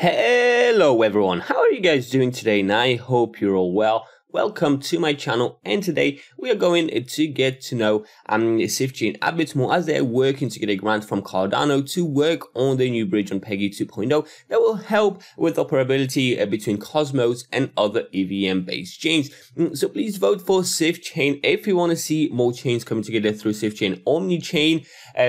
Hello everyone, how are you guys doing today? And I hope you're all well. Welcome to my channel, and today we are going to get to know Sifchain a bit more as they're working to get a grant from Cardano to work on the new bridge on Peggy 2.0 that will help with operability between Cosmos and other EVM based chains. So please vote for Sifchain if you want to see more chains coming together through Sifchain Omni-chain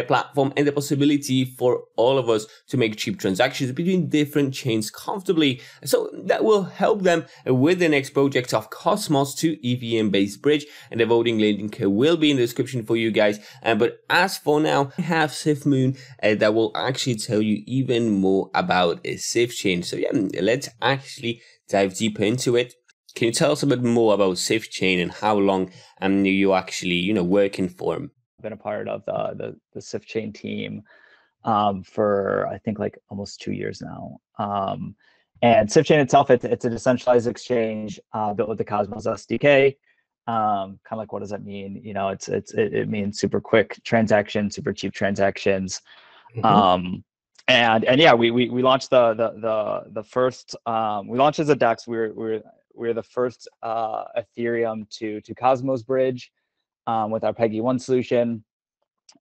platform and the possibility for all of us to make cheap transactions between different chains comfortably. So that will help them with the next project of Cosmos to EVM based bridge, and the voting link will be in the description for you guys. But as for now, I have Sifmoon that will actually tell you even more about Sifchain. So yeah, let's actually dive deeper into it. Can you tell us a bit more about Sifchain and how long you actually working for them? Been a part of the Sifchain team for I think like almost 2 years now. And Sifchain itself, it's a decentralized exchange built with the Cosmos SDK. Kind of like, what does that mean? It means super quick transactions, super cheap transactions. And yeah, we launched the first. We launched as a DEX. We're the first Ethereum to Cosmos bridge with our Peggy 1 solution.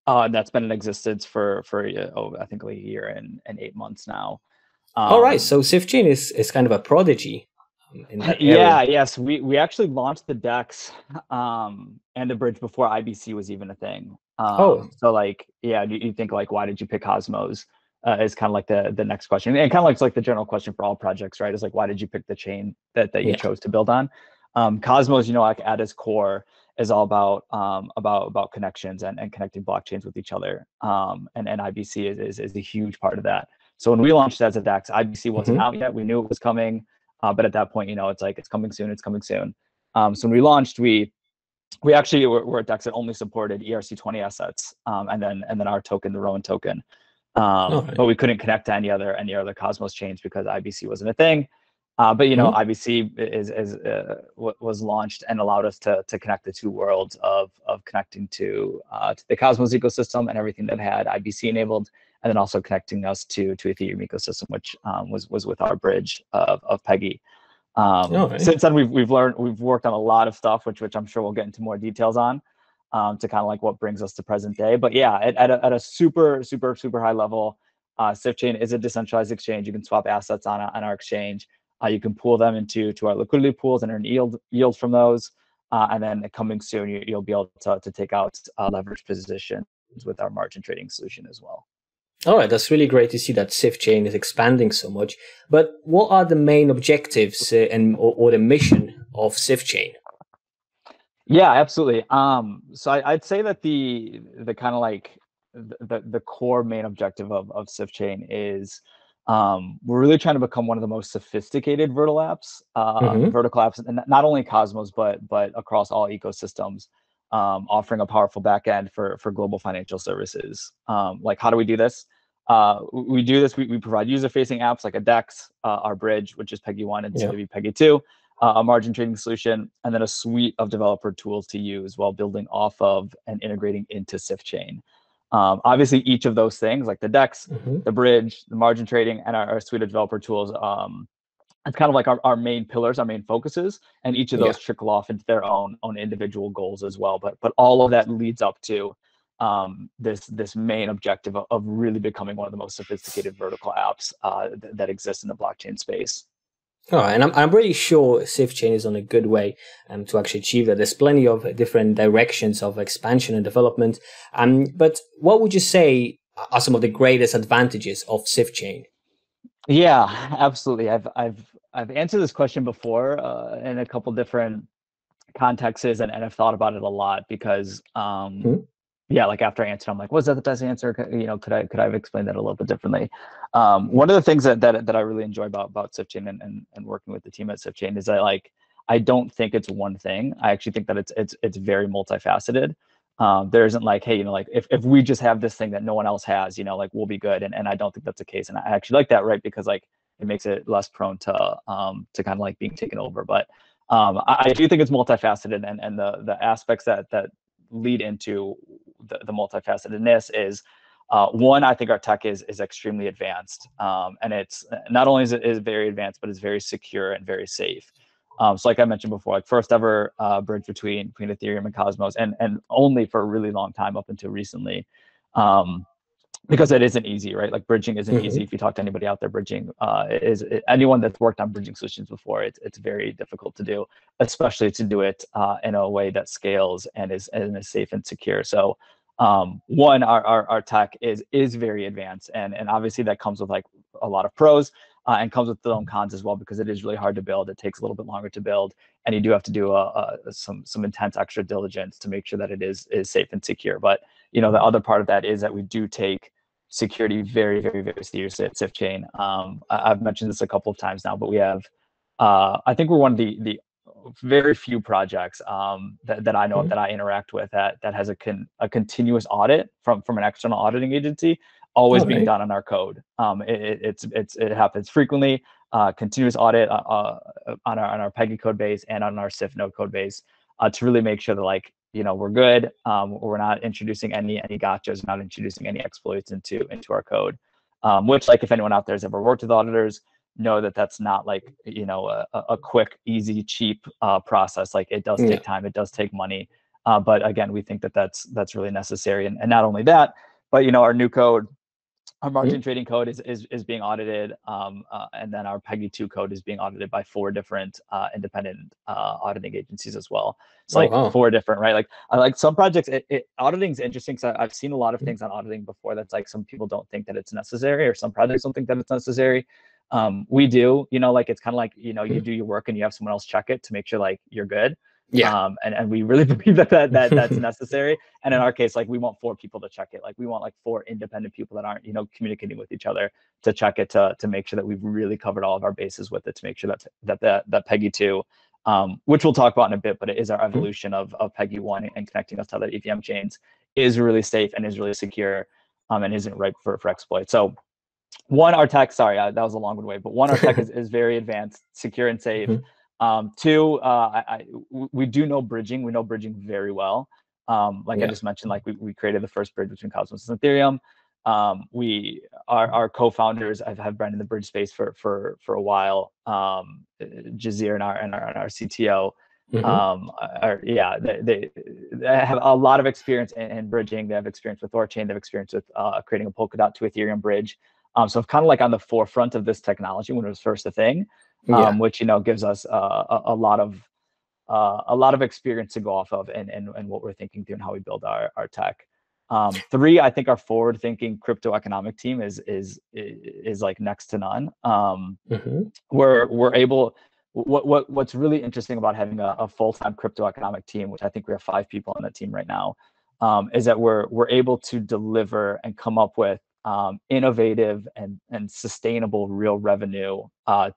That's been in existence for I think like a year and 8 months now. All right, so Sifchain is kind of a prodigy in that area. Yeah, yes, we actually launched the DEX and the bridge before IBC was even a thing. So like, yeah, you think like, why did you pick Cosmos? Is kind of like the next question, and kind of like the general question for all projects, right? Is like, why did you pick the chain that you chose to build on? Cosmos, like at its core, is all about connections and connecting blockchains with each other. And IBC is a huge part of that. So when we launched as a DEX, IBC wasn't out yet. We knew it was coming, but at that point, it's like, it's coming soon. It's coming soon. So when we launched, we actually were a DEX that only supported ERC20 assets, and then our token, the Rowan token. But we couldn't connect to any other Cosmos chains because IBC wasn't a thing. But IBC was launched and allowed us to connect the two worlds of connecting to the Cosmos ecosystem and everything that had IBC enabled, and then also connecting us to Ethereum ecosystem, which was with our bridge of Peggy. Since then, we've worked on a lot of stuff, which I'm sure we'll get into more details on, to kind of like what brings us to present day. But yeah, at a super high level, Sifchain is a decentralized exchange. You can swap assets on our exchange. You can pool them into our liquidity pools and earn yield from those. And then coming soon, you'll be able to take out leverage positions with our margin trading solution as well. All right, that's really great to see that Sifchain is expanding so much. But what are the main objectives or the mission of Sifchain? Yeah, absolutely. So I'd say that the kind of like the core main objective of Sifchain is we're really trying to become one of the most sophisticated vertical apps, and not only Cosmos but across all ecosystems, offering a powerful backend for global financial services. Like, how do we do this? We do this. We provide user-facing apps like a DEX, our bridge, which is Peggy 1 and soon to be Peggy 2, a margin trading solution, and then a suite of developer tools to use while building off of and integrating into Sifchain. Obviously, each of those things, like the DEX, the bridge, the margin trading, and our suite of developer tools, it's kind of like our main pillars, our main focuses, and each of those trickle off into their own individual goals as well. But all of that leads up to this main objective of really becoming one of the most sophisticated vertical apps that exist in the blockchain space. All right, and I'm really sure Sifchain is on a good way to actually achieve that. There's plenty of different directions of expansion and development. But what would you say are some of the greatest advantages of Sifchain? Yeah, absolutely. I've answered this question before in a couple different contexts, and I've thought about it a lot because yeah, like after I answered, I'm like, was that the best answer? Could I have explained that a little bit differently? One of the things that I really enjoy about Sifchain and working with the team at Sifchain is that, like, I don't think it's one thing. I actually think that it's very multifaceted. There isn't like, hey, like if we just have this thing that no one else has, like we'll be good. And I don't think that's the case. And I actually like that, right? Because like it makes it less prone to kind of like being taken over. But I do think it's multifaceted, and the aspects that lead into the multifacetedness is One, I think our tech is extremely advanced, and it's not only is it very advanced, but it's very secure and very safe. So like I mentioned before, like first ever bridge between Ethereum and Cosmos, and only for a really long time up until recently. Because it isn't easy, right? Like bridging isn't easy. If you talk to anybody out there, bridging anyone that's worked on bridging solutions before, it's very difficult to do, especially to do it in a way that scales and is safe and secure. So one, our tech is very advanced, and obviously that comes with like a lot of pros. And comes with its own cons as well, because it is really hard to build. It takes a little bit longer to build, and you do have to do some intense extra diligence to make sure that it is safe and secure. But the other part of that is that we do take security very, very, very seriously at Sifchain. I've mentioned this a couple of times now, but we have, I think we're one of the very few projects that I know of, that I interact with, that has a continuous audit from an external auditing agency, always being done on our code. It happens frequently. Continuous audit on our Peggy code base and on our Sif node code base, to really make sure that we're good. We're not introducing any gotchas, not introducing any exploits into our code. Which, like, if anyone out there has ever worked with auditors, know that that's not like a quick, easy, cheap process. Like, it does take time, it does take money. But again, we think that that's really necessary. And not only that, but our new code, our margin trading code is being audited, and then our Peggy 2 code is being audited by 4 different independent auditing agencies as well. So 4 different, right? Like some projects, auditing is interesting, because I've seen a lot of things on auditing before that's like, some people don't think that it's necessary, or some projects don't think that it's necessary. We do, like, it's kind of like, you do your work and you have someone else check it to make sure like you're good. And we really believe that's necessary. And in our case, like, we want 4 people to check it. Like, we want like 4 independent people that aren't, communicating with each other, to check it, to make sure that we've really covered all of our bases with it, to make sure that Peggy 2, which we'll talk about in a bit, but it is our evolution of Peggy 1 and connecting us to other EVM chains, is really safe and is really secure, and isn't ripe for exploit. So one, our tech, sorry, that was a long way, but one, our tech is very advanced, secure, and safe. 2, we do know bridging. We know bridging very well. I just mentioned, like, we created the first bridge between Cosmos and Ethereum. Our co-founders have been in the bridge space for a while. Jazir and our CTO, they have a lot of experience in bridging. They have experience with Thorchain. They have experience with creating a Polkadot to Ethereum bridge. So kind of like on the forefront of this technology when it was first a thing. Which gives us a lot of experience to go off of, and what we're thinking through and how we build our tech. 3, I think our forward-thinking crypto economic team is like next to none. We're able. What's really interesting about having a full-time crypto economic team, which I think we have 5 people on that team right now, is that we're able to deliver and come up with innovative and sustainable real revenue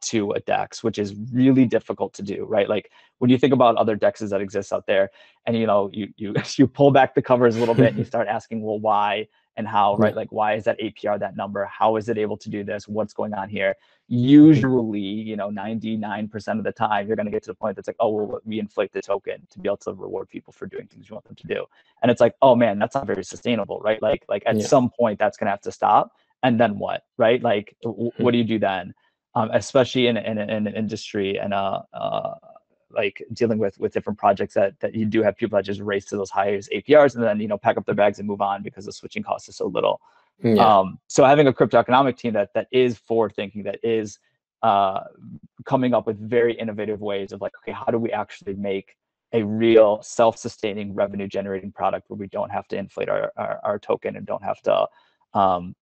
to a DEX, which is really difficult to do, right? Like, when you think about other DEXs that exist out there, and you pull back the covers a little bit and you start asking, well, why and how, right? Like, why is that APR that number? How is it able to do this? What's going on here? Usually, 99% of the time, you're going to get to the point that's like, oh, well, we inflate the token to be able to reward people for doing things you want them to do. And it's like, oh man, that's not very sustainable, right? Like at some point, that's going to have to stop. And then what, right? Like, what do you do then? Especially in an industry and like dealing with different projects that you do have people that just race to those highest APRs and then pack up their bags and move on because the switching cost is so little. So having a crypto economic team that is forward thinking, that is coming up with very innovative ways of like, okay, how do we actually make a real self-sustaining revenue generating product where we don't have to inflate our token and don't have to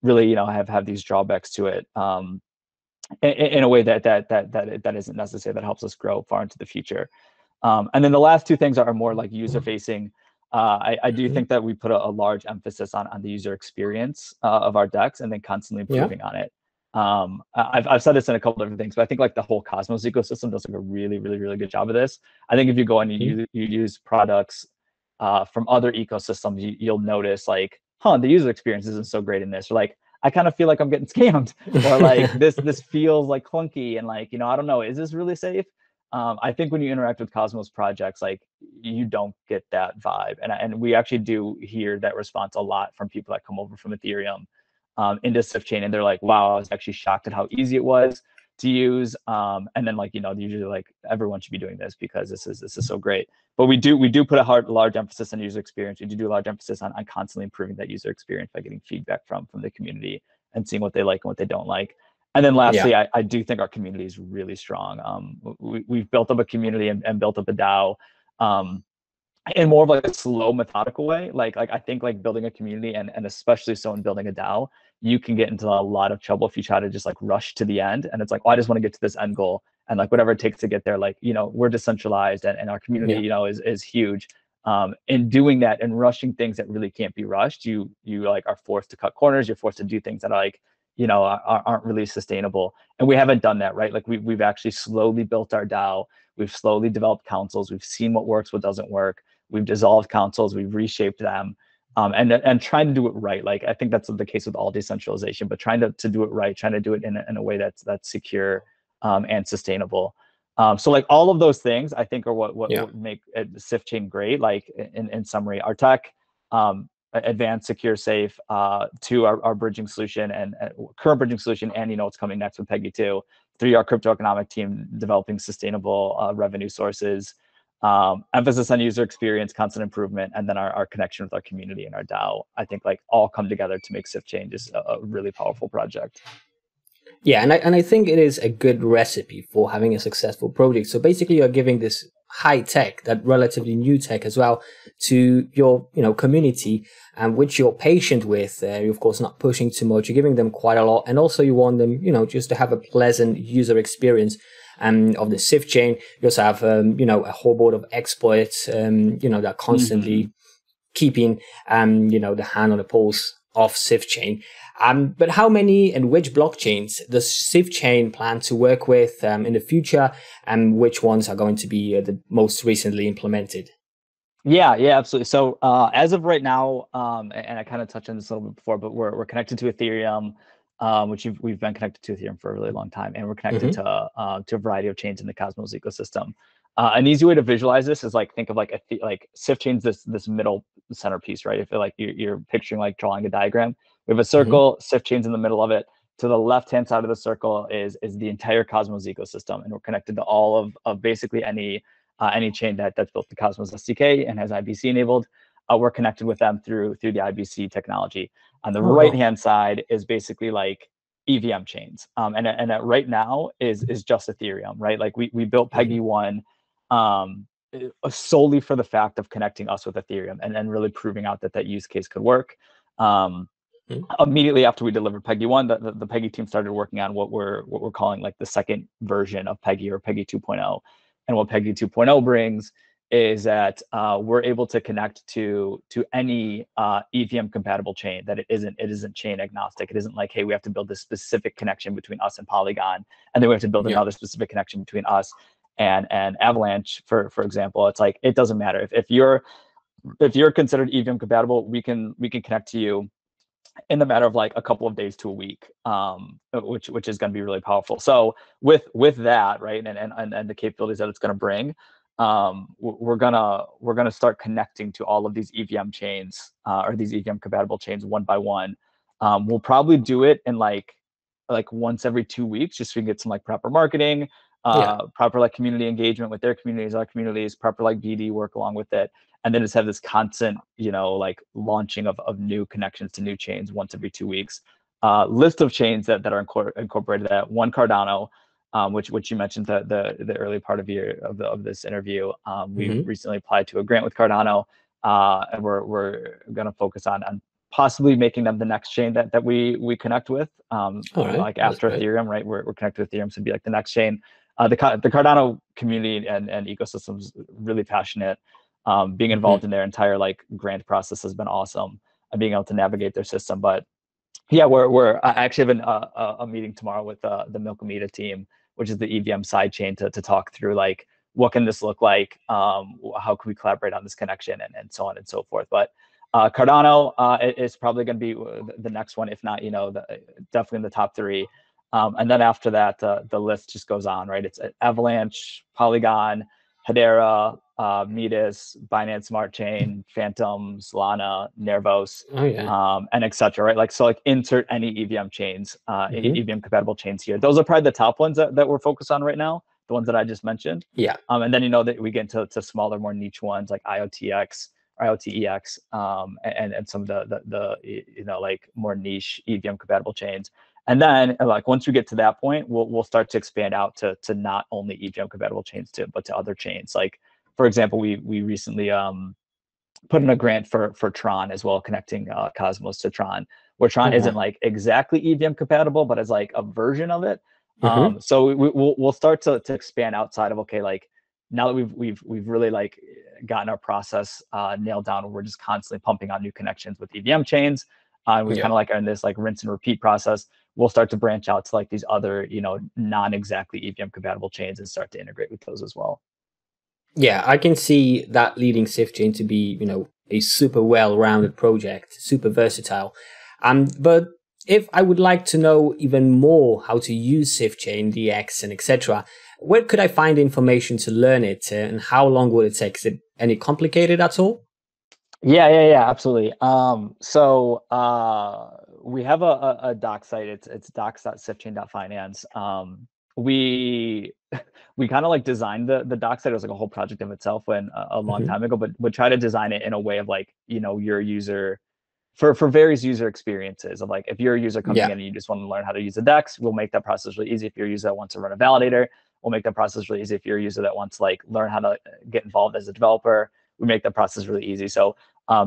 really have these drawbacks to it, in a way that isn't necessary, that helps us grow far into the future. And then the last 2 things are more like user facing. I do think that we put a large emphasis on the user experience of our DEX, and then constantly improving on it. I've said this in a couple different things, but I think like the whole Cosmos ecosystem does like a really, really, really good job of this. I think if you go and you use products from other ecosystems, you'll notice like, the user experience isn't so great in this, or like, I kind of feel like I'm getting scammed, or like this feels like clunky, and like, I don't know, is this really safe? I think when you interact with Cosmos projects, like you don't get that vibe, and we actually do hear that response a lot from people that come over from Ethereum into Sifchain, and they're like, "Wow, I was actually shocked at how easy it was to use." And then like usually like everyone should be doing this because this is so great. But we do put a large emphasis on user experience. We do a large emphasis on constantly improving that user experience by getting feedback from the community and seeing what they like and what they don't like. And then lastly, I do think our community is really strong. We've built up a community and built up a DAO in more of like a slow, methodical way. Like I think like building a community and especially so in building a DAO, you can get into a lot of trouble if you try to just like rush to the end. And it's like, oh, I just want to get to this end goal. And like whatever it takes to get there, like, we're decentralized and our community, is huge. In doing that and rushing things that really can't be rushed, you like are forced to cut corners. You're forced to do things that are like, aren't really sustainable. And we haven't done that, right? Like we've actually slowly built our DAO. We've slowly developed councils. We've seen what works, what doesn't work. We've dissolved councils. We've reshaped them. And trying to do it right. Like I think that's the case with all decentralization, but trying to do it right, trying to do it in a way that's secure and sustainable. So like all of those things, I think are what make Sifchain great. Like in summary, our tech, advanced, secure, safe, to our bridging solution and current bridging solution, and what's coming next with Peggy 2. 3, our crypto economic team developing sustainable revenue sources. Emphasis on user experience, constant improvement, and then our connection with our community and our DAO, I think like all come together to make Sifchain just a really powerful project. Yeah, and I think it is a good recipe for having a successful project. So basically, you're giving this high tech, that relatively new tech as well, to your community, and which you're patient with. You're of course not pushing too much. You're giving them quite a lot, and also you want them, just to have a pleasant user experience. Of the Sifchain, you also have a whole board of experts, that constantly keeping the hand on the pulse of Sifchain. But how many and which blockchains does Sifchain plan to work with in the future, and which ones are going to be the most recently implemented? Yeah, absolutely. So as of right now, and I kind of touched on this a little bit before, but we're connected to Ethereum, which we've been connected to Ethereum for a really long time, and we're connected to a variety of chains in the Cosmos ecosystem. An easy way to visualize this is like think of like Sifchain's this middle centerpiece, right? If like you're picturing like drawing a diagram, we have a circle, Sifchain's in the middle of it. To the left-hand side of the circle is the entire Cosmos ecosystem, and we're connected to all of basically any chain that's built the Cosmos SDK and has IBC enabled. We're connected with them through the IBC technology. On the right-hand side is basically like EVM chains, and that right now is just Ethereum, right? Like we built Peggy 1 solely for the fact of connecting us with Ethereum and really proving out that use case could work. Immediately after we delivered Peggy 1, the Peggy team started working on what we're calling like the second version of Peggy, or Peggy 2.0. And what Peggy 2.0 brings is that we're able to connect to any EVM compatible chain. That it isn't chain agnostic. It isn't like, hey, we have to build this specific connection between us and Polygon, and then we have to build another specific connection between us and Avalanche, for example. It's like, it doesn't matter if you're considered EVM compatible, we can connect to you in the matter of like a couple of days to a week, which is going to be really powerful. So with that, right, and the capabilities that it's going to bring, we're gonna start connecting to all of these EVM chains, or these EVM compatible chains one by one. We'll probably do it in like once every 2 weeks, just so we can get some like proper marketing, proper like community engagement with their communities, our communities, proper like BD work along with it, and then just have this constant, like launching of new connections to new chains once every 2 weeks. List of chains that are incorporated. That one, Cardano, which you mentioned the early part of this interview. We recently applied to a grant with Cardano, and we're going to focus on possibly making them the next chain that we connect with. Like after Ethereum, right? We're connected with Ethereum, so it'd be like the next chain. The Cardano community and ecosystem is really passionate. Being involved in their entire like grant process has been awesome, and being able to navigate their system. But yeah, I actually have a meeting tomorrow with the Milkamita team, which is the EVM side chain, to talk through like what can this look like, how can we collaborate on this connection, and so on and so forth. But Cardano is probably going to be the next one, if not, definitely in the top 3. And then after that, the list just goes on, right? It's Avalanche, Polygon, Hedera, Metis, Binance Smart Chain, Phantom, Solana, Nervos, and etc. Right? Like, so like insert any EVM chains, EVM compatible chains here. Those are probably the top ones that we're focused on right now, the ones that I just mentioned. Yeah. And then, that we get into smaller, more niche ones like IOTX, IOTEX, and some of the like more niche EVM compatible chains. And then, like, once we get to that point, we'll start to expand out to not only EVM compatible chains but to other chains. Like, for example, we recently put in a grant for Tron as well, connecting Cosmos to Tron, where Tron isn't like exactly EVM compatible, but is like a version of it. So we'll start to expand outside of, okay, like, now that we've really like gotten our process nailed down, we're just constantly pumping out new connections with EVM chains. We kind of like are in this like rinse and repeat process. We'll start to branch out to like these other, non-exactly EVM compatible chains and start to integrate with those as well. Yeah, I can see that leading Sifchain to be, a super well-rounded project, super versatile. But if I would like to know even more how to use Sifchain, DX, and etc., where could I find information to learn it, and how long will it take? Is it any complicated at all? Yeah, absolutely. So we have a doc site. It's docs.sifchain.finance. We kind of like designed the doc site. It was like a whole project of itself when a long time ago, but we try to design it in a way of like, your user for various user experiences of like, if you're a user coming in and you just want to learn how to use a DEX, we'll make that process really easy. If you're a user that wants to run a validator, we'll make that process really easy. If you're a user that wants to like learn how to get involved as a developer, we make that process really easy. So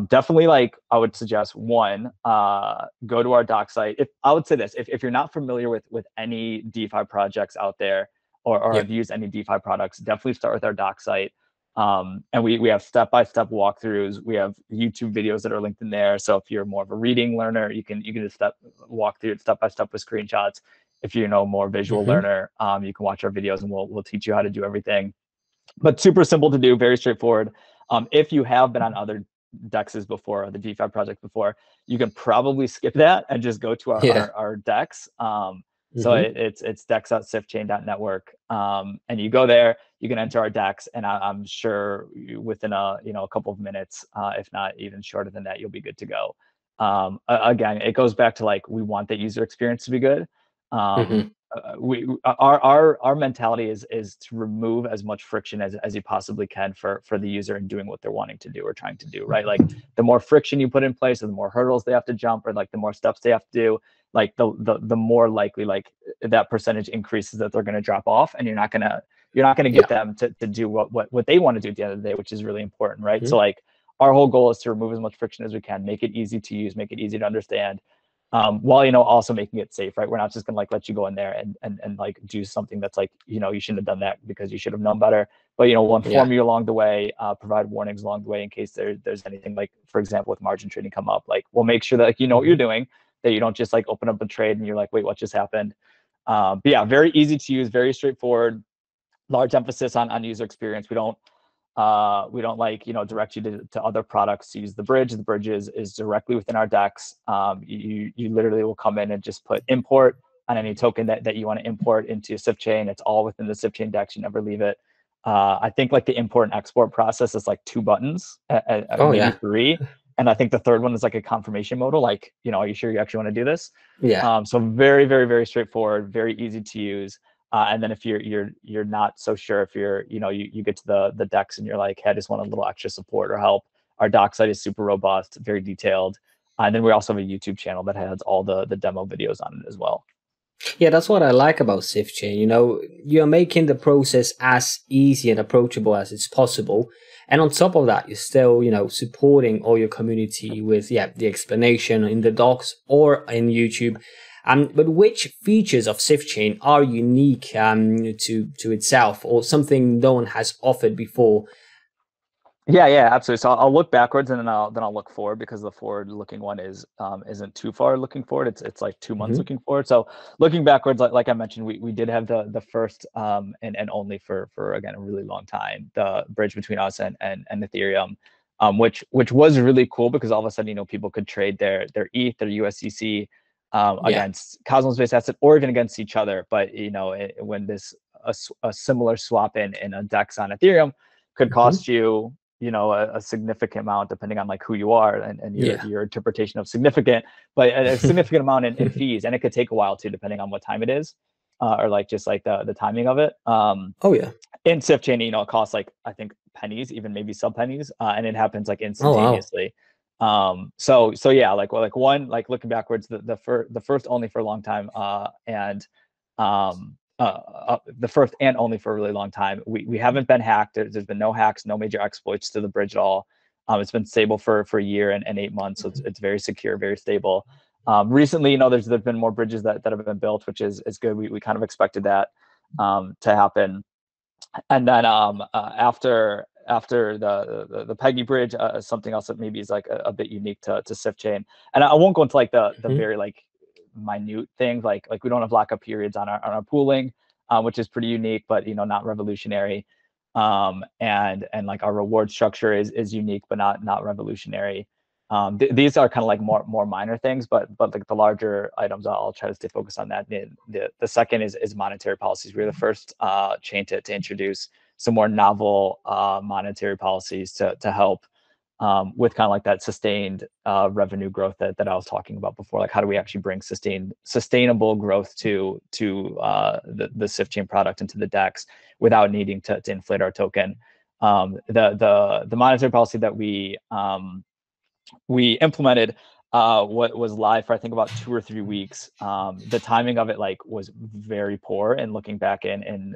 definitely, like, I would suggest, one, go to our doc site. If I would say this, if you're not familiar with any DeFi projects out there, or have used any DeFi products, definitely start with our doc site. And we have step-by-step walkthroughs. We have YouTube videos that are linked in there. So if you're more of a reading learner, you can just walk through it step-by-step with screenshots. If you're more visual learner, you can watch our videos and we'll teach you how to do everything. But super simple to do, very straightforward. If you have been on other DEXs before, the DeFi project before, you can probably skip that and just go to our DEX. So it's dex.sifchain.network. And you go there, you can enter our DEX, and I'm sure within a couple of minutes, if not even shorter than that, you'll be good to go. Again, it goes back to like, we want the user experience to be good. Our mentality is to remove as much friction as you possibly can for the user in doing what they're wanting to do or trying to do, right? Like, the more friction you put in place, or the more hurdles they have to jump, or like the more steps they have to do, like the more likely like that percentage increases that they're going to drop off, and you're not going to get them to do what they want to do at the end of the day, which is really important, right? So like, our whole goal is to remove as much friction as we can, make it easy to use, make it easy to understand, while also making it safe, right? We're not just gonna like let you go in there and like do something that's like, you shouldn't have done that because you should have known better. But we'll inform you along the way, provide warnings along the way in case there's anything, like, for example, with margin trading come up. Like, we'll make sure that like, what you're doing, that you don't just like open up a trade and you're like, wait, what just happened? But yeah, very easy to use, very straightforward. Large emphasis on user experience. We don't like direct you to other products to use the bridge. The bridge is directly within our DEX. You literally will come in and just put import on any token that you want to import into Sifchain. It's all within the Sifchain DEX. You never leave it. I think like the import and export process is like 2 buttons, maybe 3. And I think the third one is like a confirmation modal. Like, are you sure you actually want to do this? So very, very, very straightforward, very easy to use. And then if you're not so sure, if you get to the DEX and you're like, hey, I just want a little extra support or help, our doc site is super robust, very detailed. And then we also have a YouTube channel that has all the demo videos on it as well. Yeah, that's what I like about Sifchain. You're making the process as easy and approachable as it's possible. And on top of that, you're still, supporting all your community with, the explanation in the docs or in YouTube. But which features of Sifchain are unique to itself, or something no one has offered before? Yeah, absolutely. So I'll look backwards and then I'll look forward, because the forward-looking one isn't too far looking forward. It's like 2 months looking forward. So looking backwards, like I mentioned, we did have the first and only for again a really long time, the bridge between us and Ethereum, which was really cool, because all of a sudden people could trade their ETH, their USDC, against Cosmos-based asset or even against each other. But when a similar swap in a DEX on Ethereum could cost you a significant amount, depending on like who you are and your interpretation of significant, but a significant amount in fees, and it could take a while too, depending on what time it is, or like just like the timing of it. In Sifchain, it costs like I think pennies, even maybe sub pennies, and it happens like instantaneously. So yeah, like one, like looking backwards, the first only for a long time, and the first and only for a really long time. We haven't been hacked. There's been no hacks, no major exploits to the bridge at all. It's been stable for a year and 8 months, so it's very secure, very stable. Recently, there's been more bridges that have been built, which is good. We kind of expected that to happen. And then after the Peggy bridge, something else that maybe is like a bit unique to Sifchain, and I won't go into like the very like minute things, like we don't have lockup periods on our pooling, which is pretty unique, but not revolutionary. And like our reward structure is unique, but not revolutionary. These are kind of like more minor things, but like the larger items, I'll try to stay focused on that. The second is monetary policies. We're the first chain to introduce some more novel monetary policies to help with kind of like that sustained revenue growth that I was talking about before. Like, how do we actually bring sustainable growth to the Sifchain product into the DEX without needing to inflate our token? The monetary policy that we implemented what was live for I think about 2 or 3 weeks. The timing of it like was very poor, and looking back in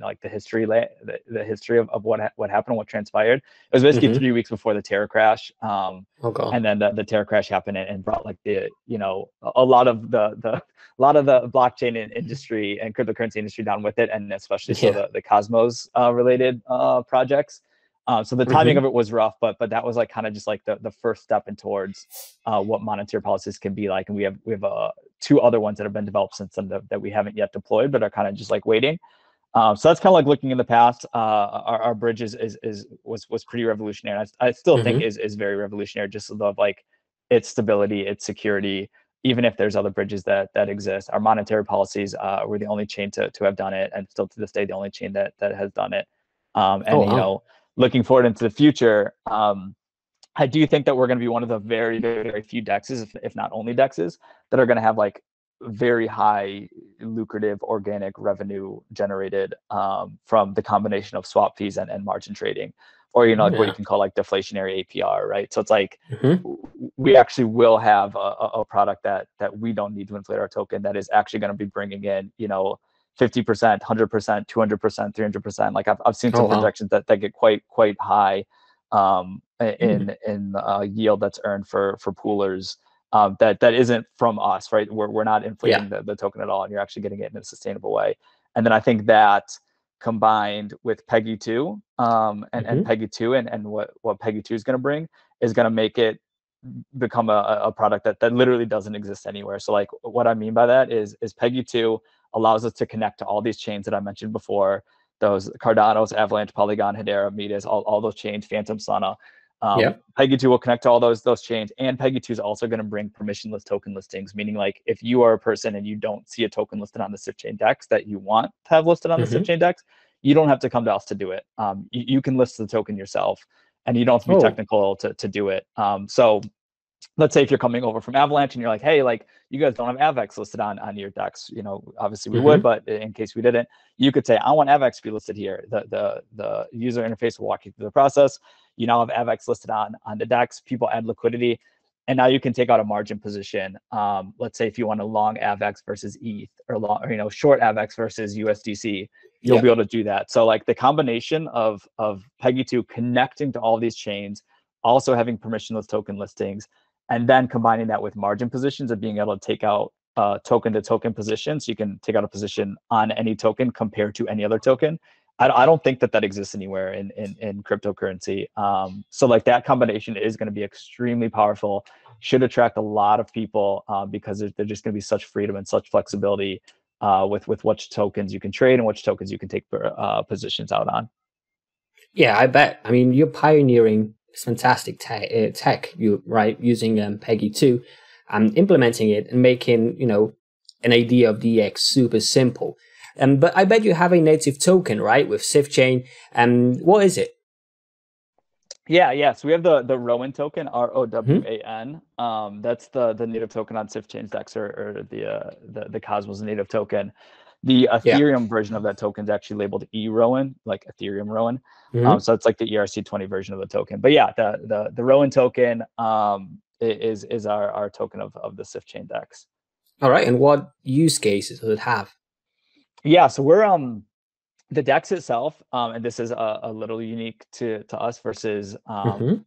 like the history of what happened, what transpired, it was basically 3 weeks before the Terra crash. And then the Terra crash happened and brought like a lot of the blockchain industry and cryptocurrency industry down with it, and especially so the Cosmos related projects. So the timing of it was rough, but that was like kind of just like the first step in towards what monetary policies can be like. And we have 2 other ones that have been developed since then that we haven't yet deployed, but are kind of just like waiting. So that's kind of like looking in the past. Our bridge was pretty revolutionary. I still think is very revolutionary, just of like its stability, its security. Even if there's other bridges that exist, our monetary policies we're the only chain to have done it, and still to this day the only chain that has done it. Looking forward into the future, I do think that we're going to be one of the very, very, very few DEXs, if not only DEXs, that are going to have like very high lucrative organic revenue generated from the combination of swap fees and margin trading, or like what you can call like deflationary APR, right? So it's like we actually will have a product that we don't need to inflate our token, that is actually going to be bringing in 50%, 100%, 200%, 300%. Like I've seen some projections that get quite high in yield that's earned for poolers that isn't from us, right? We're not inflating the token at all, and you're actually getting it in a sustainable way. And then I think that combined with Peggy 2 and Peggy 2 and what Peggy 2 is going to bring is going to make it become a product that literally doesn't exist anywhere. So like what I mean by that is Peggy 2 allows us to connect to all these chains that I mentioned before, those Cardano's, Avalanche, Polygon, Hedera, Midas, all those chains, Phantom, Sana. Peggy 2 will connect to all those chains, and Peggy 2 is also going to bring permissionless token listings, meaning like if you are a person and you don't see a token listed on the Sifchain DEX that you want to have listed on the Sifchain DEX, you don't have to come to us to do it. You can list the token yourself, and you don't have to be technical to do it. So let's say if you're coming over from Avalanche and you're like, hey, like you guys don't have AVX listed on your DEX, obviously we would, but in case we didn't, you could say, I want AVX to be listed here. The user interface will walk you through the process. You now have AVX listed on the DEX. People add liquidity, and now you can take out a margin position. Let's say if you want to long AVX versus ETH, or short AVX versus USDC, you'll be able to do that. So like the combination of Peggy 2 connecting to all these chains, also having permissionless token listings, and then combining that with margin positions and being able to take out token to token positions. So you can take out a position on any token compared to any other token. I don't think that exists anywhere in cryptocurrency. So like that combination is going to be extremely powerful, should attract a lot of people because there's just going to be such freedom and such flexibility with which tokens you can trade and which tokens you can take positions out on. Yeah, I bet. I mean, you're pioneering this fantastic tech, using Peggy 2. implementing it and making, you know, an idea of DX super simple. But I bet you have a native token, right, with Sifchain. What is it? Yeah. So we have the Rowan token, ROWAN. That's the native token on Sifchain's DEX, or the Cosmos native token. The Ethereum version of that token is actually labeled eRowan, like Ethereum Rowan. So it's like the ERC20 version of the token. But yeah, the Rowan token is our token of the Sifchain DEX. All right, and what use cases does it have? Yeah, so we're the DEX itself, and this is a little unique to us versus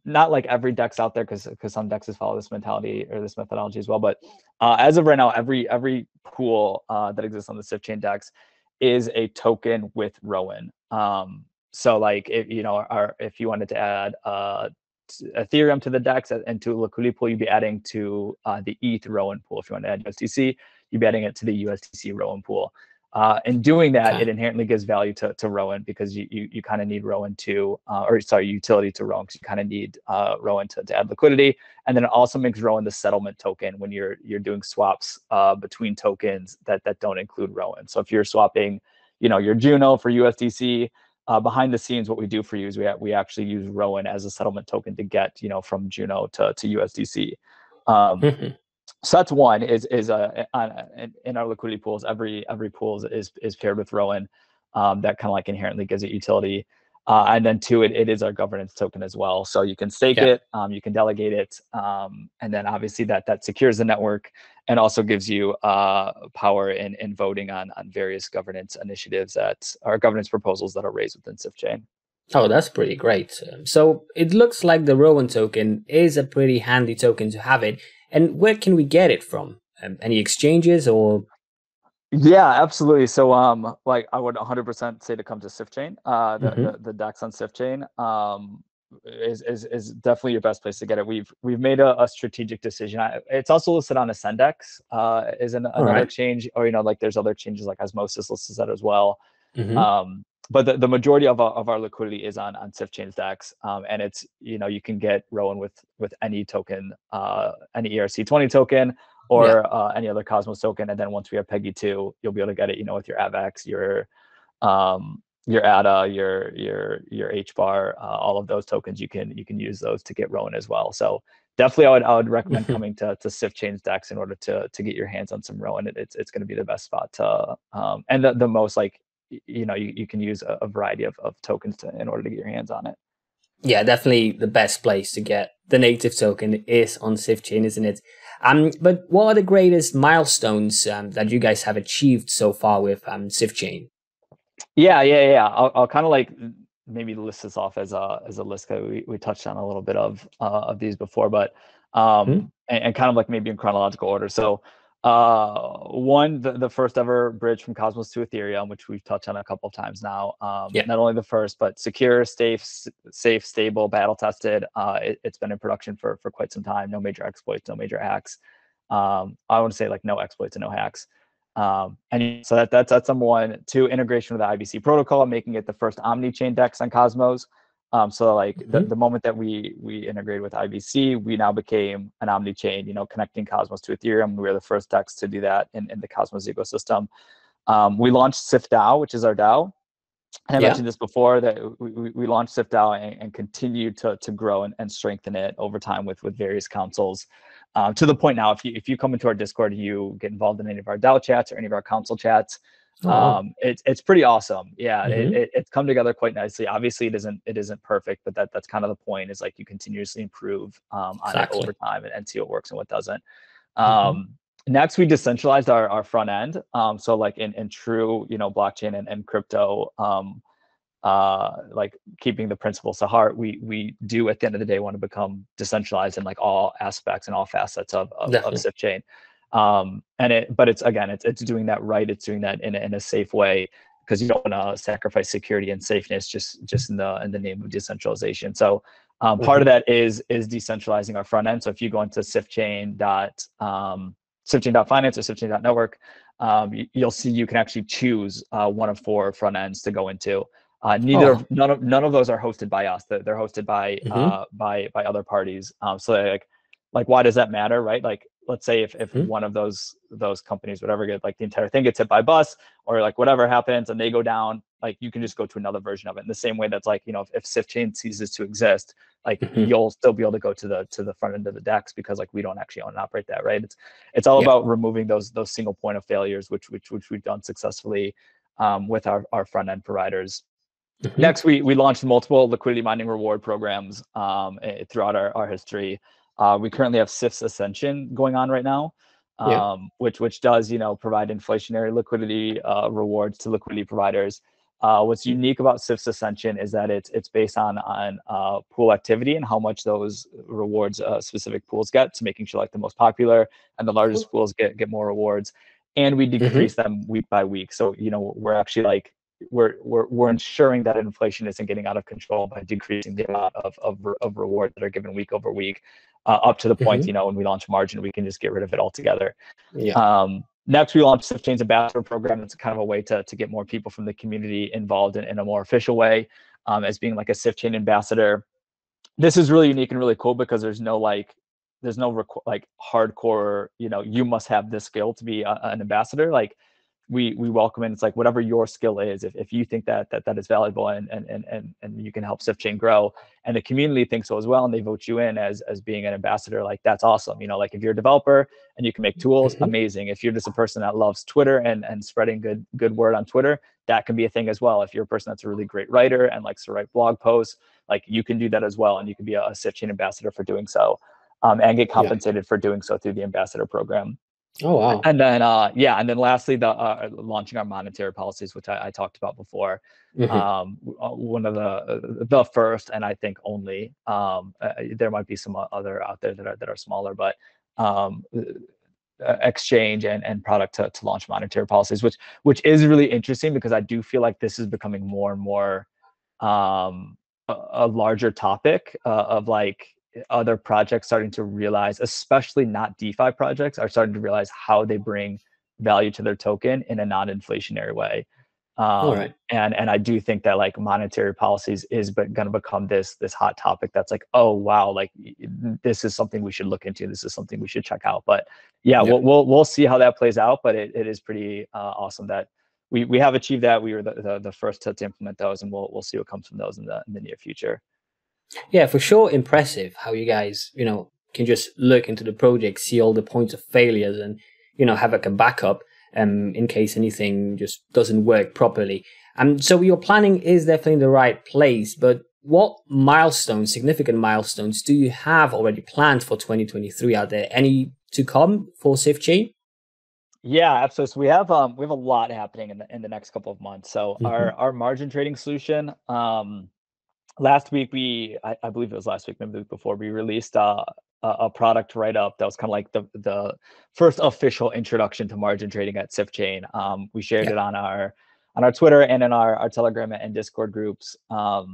not like every DEX out there, because some DEXs follow this mentality or this methodology as well. But as of right now, every pool that exists on the Sifchain DEX is a token with Rowan. So like if if you wanted to add Ethereum to the DEX and to a liquidity pool, you'd be adding to the ETH Rowan pool. If you want to add USDC, you'd be adding it to the USDC Rowan pool. And doing that, it inherently gives value to Rowan, because you kind of need Rowan to, utility to Rowan, because you kind of need Rowan to add liquidity. And then it also makes Rowan the settlement token when you're doing swaps between tokens that don't include Rowan. So if you're swapping, your Juno for USDC, behind the scenes, what we do for you is we actually use Rowan as a settlement token to get, from Juno to USDC. So that's one, is in our liquidity pools, every pool is paired with Rowan. That kind of like inherently gives it utility. And then two, it is our governance token as well. So you can stake it, you can delegate it, and then obviously that secures the network and also gives you power in voting on various governance initiatives that are governance proposals that are raised within Sifchain. Oh, that's pretty great. So it looks like the Rowan token is a pretty handy token to have it. And where can we get it from? Any exchanges or? Yeah, absolutely. So, like I would 100% say to come to Sifchain. The DEX on Sifchain is definitely your best place to get it. We've made a strategic decision. It's also listed on Ascendex, is another exchange, or like there's other exchanges like Osmosis listed that as well. But the majority of our liquidity is on Sifchain's DEX, and it's you can get Rowan with any token, any ERC20 token, or any other Cosmos token, and then once we have Peggy 2, you'll be able to get it, with your AVAX, your ADA, your HBAR, all of those tokens. You can use those to get Rowan as well. So definitely, I would recommend coming to Sifchain's DEX in order to get your hands on some Rowan. It's going to be the best spot to, and the most like. You can use a variety of tokens in order to get your hands on it. Yeah, definitely the best place to get the native token is on Sifchain, isn't it? But what are the greatest milestones that you guys have achieved so far with Sifchain? Yeah. I'll kind of like maybe list this off as a list, because we touched on a little bit of these before, but and kind of like maybe in chronological order. So one, the first ever bridge from Cosmos to Ethereum, which we've touched on a couple of times now. Not only the first, but secure, safe, stable, battle tested. It's been in production for quite some time. No major exploits, no major hacks. I want to say like no exploits and no hacks. And so that's number one. Two, integration with the IBC protocol, making it the first omni-chain DEX on Cosmos. So like the moment that we integrated with IBC, we now became an omni-chain, connecting Cosmos to Ethereum. We were the first DEX to do that in the Cosmos ecosystem. We launched SifDAO, which is our DAO. And I mentioned this before, that we launched SifDAO and continued to grow and strengthen it over time with various councils. To the point now, if you come into our Discord, you get involved in any of our DAO chats or any of our council chats. It's pretty awesome. It's come together quite nicely. Obviously it isn't perfect, but that's kind of the point, is like you continuously improve on it over time and see what works and what doesn't. Next, we decentralized our front end. So like in true blockchain and crypto, like keeping the principles to heart, we do at the end of the day want to become decentralized in like all aspects and all facets of Sifchain. But it's doing that right. It's doing that in a safe way, because you don't want to sacrifice security and safeness just in the name of decentralization. So part of that is decentralizing our front end. So if you go into Sifchain.finance or Sifchain.network, you'll see you can actually choose one of 4 front ends to go into. None of those are hosted by us. They're hosted by other parties. So like why does that matter, right? Like let's say if one of those companies, whatever, get like the entire thing gets hit by a bus, or like whatever happens and they go down, like you can just go to another version of it in the same way that's like, if Sifchain ceases to exist, like you'll still be able to go to the front end of the DEX, because like we don't actually own and operate that, right? It's all about removing those single point of failures, which we've done successfully with our front end providers. Next, we launched multiple liquidity mining reward programs throughout our history. We currently have SIF's Ascension going on right now, which does provide inflationary liquidity rewards to liquidity providers. What's unique about SIF's Ascension is that it's based on pool activity and how much those rewards specific pools get, to making sure like the most popular and the largest pools get more rewards, and we decrease them week by week. So we're actually like we're ensuring that inflation isn't getting out of control by decreasing the amount of rewards that are given week over week, up to the point when we launch margin, we can just get rid of it altogether. Next, we launched Sifchain's ambassador program. It's kind of a way to get more people from the community involved in a more official way, as being like a Sifchain ambassador. This is really unique and really cool because there's no hardcore, you must have this skill to be an ambassador. Like we welcome it. It's like whatever your skill is, if you think that is valuable and you can help Sifchain grow, and the community thinks so as well, and they vote you in as being an ambassador, like that's awesome. Like if you're a developer and you can make tools, amazing. If you're just a person that loves Twitter and spreading good word on Twitter, that can be a thing as well. If you're a person that's a really great writer and likes to write blog posts, like you can do that as well, and you can be a Sifchain ambassador for doing so, and get compensated for doing so through the ambassador program. Oh, wow. And then and then lastly, the launching our monetary policies, which I talked about before. One of the first, and I think only, there might be some other out there that are smaller, but exchange and product to launch monetary policies, which is really interesting, because I do feel like this is becoming more and more a larger topic of like other projects starting to realize, especially not DeFi projects, are starting to realize how they bring value to their token in a non-inflationary way. And I do think that like monetary policies is going to become this hot topic that's like, oh wow, like this is something we should look into, this is something we should check out. But we'll see how that plays out, but it is pretty awesome that we have achieved that. We were the first to implement those, and we'll see what comes from those in the near future. Yeah, for sure. Impressive how you guys, can just look into the project, see all the points of failures, and, have like a backup in case anything just doesn't work properly. So your planning is definitely in the right place, but what significant milestones do you have already planned for 2023? Are there any to come for Sifchain? Yeah, absolutely. So we have a lot happening in the next couple of months. So our margin trading solution, last week I believe it was last week, maybe the week before, we released a product write-up that was kind of like the first official introduction to margin trading at Sifchain. We shared it on our Twitter and in our Telegram and Discord groups. But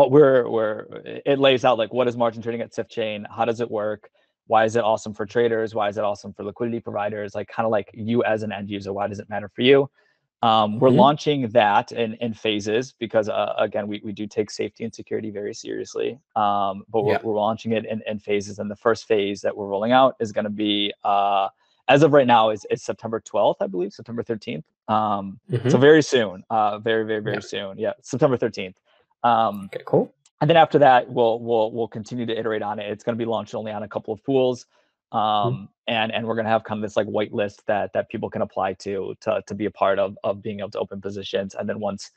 it lays out like, what is margin trading at Sifchain? How does it work? Why is it awesome for traders? Why is it awesome for liquidity providers? Like kind of like you as an end user, why does it matter for you? We're launching that in phases, because again, we do take safety and security very seriously. But we're launching it in phases, and the first phase that we're rolling out is going to be as of right now is September 12th, I believe, September 13th. So very soon, very soon. Yeah, September 13th. Okay, cool. And then after that, we'll continue to iterate on it. It's going to be launched only on a couple of pools. And we're going to have kind of this like whitelist that people can apply to be a part of being able to open positions. And then once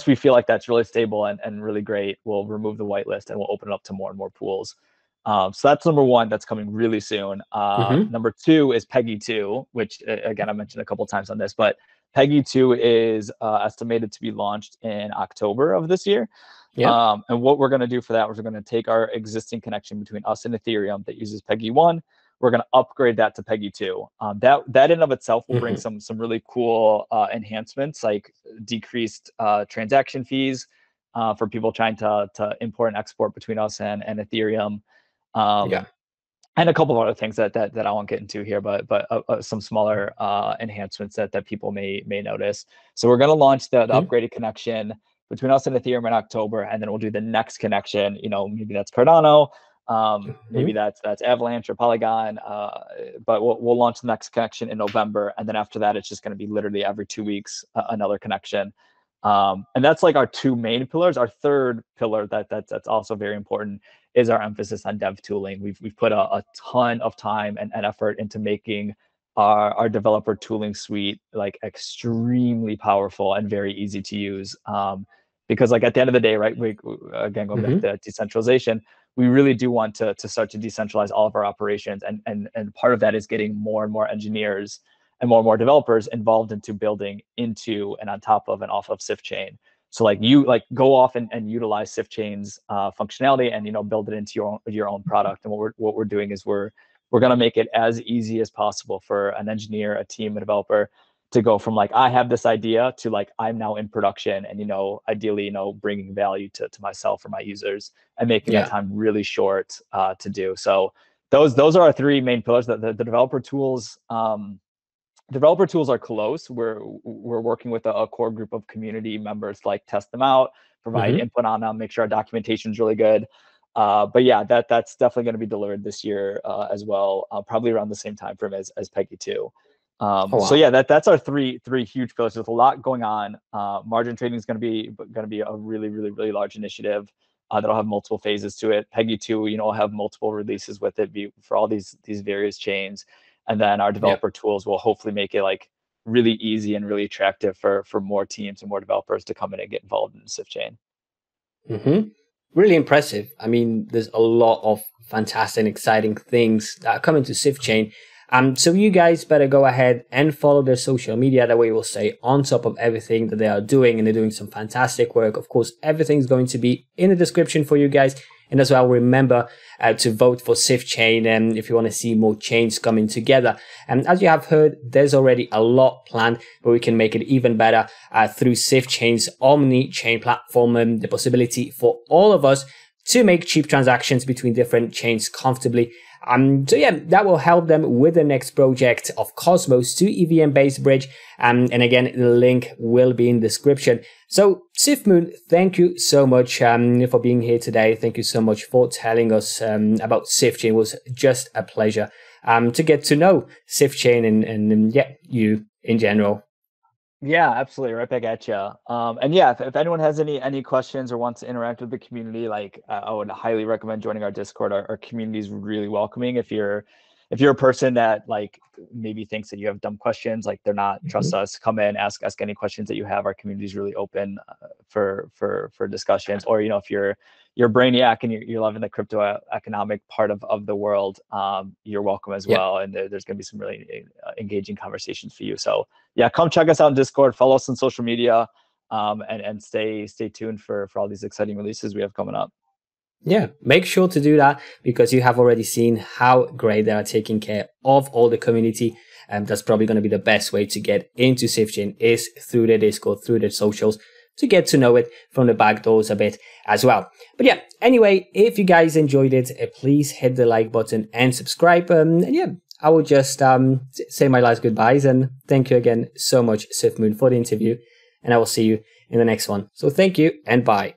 we feel like that's really stable and really great, we'll remove the whitelist and we'll open it up to more and more pools. So that's number one. That's coming really soon. Number two is Peggy 2, which again, I mentioned a couple of times on this, but Peggy 2 is estimated to be launched in October of this year. And what we're going to do for that is we're going to take our existing connection between us and Ethereum that uses Peggy 1. We're going to upgrade that to Peggy 2. That in of itself will bring some really cool enhancements, like decreased transaction fees for people trying to import and export between us and Ethereum. And a couple of other things that I won't get into here, but some smaller enhancements that people may notice. So we're going to launch the upgraded connection between us and Ethereum in October, and then we'll do the next connection. Maybe that's Cardano. Maybe that's Avalanche or Polygon, but we'll launch the next connection in November, and then after that, it's just going to be literally every 2 weeks another connection. And that's like our two main pillars. Our third pillar that's also very important is our emphasis on dev tooling. We've put a ton of time and effort into making our developer tooling suite like extremely powerful and very easy to use. Because like at the end of the day, right, we again going back to decentralization, we really do want to start to decentralize all of our operations, and part of that is getting more and more engineers and more developers involved into building into and on top of and off of Sifchain. So like you like go off and utilize Sifchain's functionality and build it into your own product. And what we're doing is we're going to make it as easy as possible for an engineer, a team, a developer to go from like I have this idea to like I'm now in production, and ideally bringing value to myself or my users and making that time really short to do. So those are our three main pillars. The developer tools. Developer tools are close. We're working with a core group of community members to like test them out, provide input on them, make sure our documentation is really good. But yeah, that's definitely going to be delivered this year as well, probably around the same time frame as Peggy 2. So yeah, that's our three huge pillars. There's a lot going on. Margin trading is going to be a really large initiative that'll have multiple phases to it. Peggy 2, will have multiple releases with it for all these various chains. And then our developer tools will hopefully make it like really easy and really attractive for more teams and more developers to come in and get involved in Sifchain. Really impressive. I mean, there's a lot of fantastic and exciting things that are coming to Sifchain. So you guys better go ahead and follow their social media. That way we'll stay on top of everything that they are doing, and they're doing some fantastic work. Of course, everything's going to be in the description for you guys. And as well, remember to vote for Sifchain if you want to see more chains coming together. And as you have heard, there's already a lot planned, but we can make it even better through Sifchain's omni-chain platform, and the possibility for all of us to make cheap transactions between different chains comfortably. So yeah, that will help them with the next project of Cosmos 2 EVM-based bridge. And again, the link will be in the description. So Sifmoon, thank you so much for being here today. Thank you so much for telling us about Sifchain. It was just a pleasure to get to know Sifchain and yeah, you in general. Yeah, absolutely. Right back at you. And yeah, if anyone has any questions or wants to interact with the community, like I would highly recommend joining our Discord. Our community is really welcoming. If you're a person that like maybe thinks that you have dumb questions, like they're not, trust us, come in, ask any questions that you have. Our community is really open for discussions. Or if you're a brainiac and you're loving the crypto economic part of the world, you're welcome as well. And there's going to be some really engaging conversations for you. So yeah, come check us out on Discord, follow us on social media, and stay tuned for all these exciting releases we have coming up. Yeah, make sure to do that, because you have already seen how great they are taking care of all the community. And that's probably going to be the best way to get into Sifchain is through their Discord, through their socials, to get to know it from the back doors a bit as well. But yeah, anyway, if you guys enjoyed it, please hit the like button and subscribe. And yeah, I will just say my last goodbyes, and thank you again so much, Sifmoon, for the interview. And I will see you in the next one. So thank you and bye.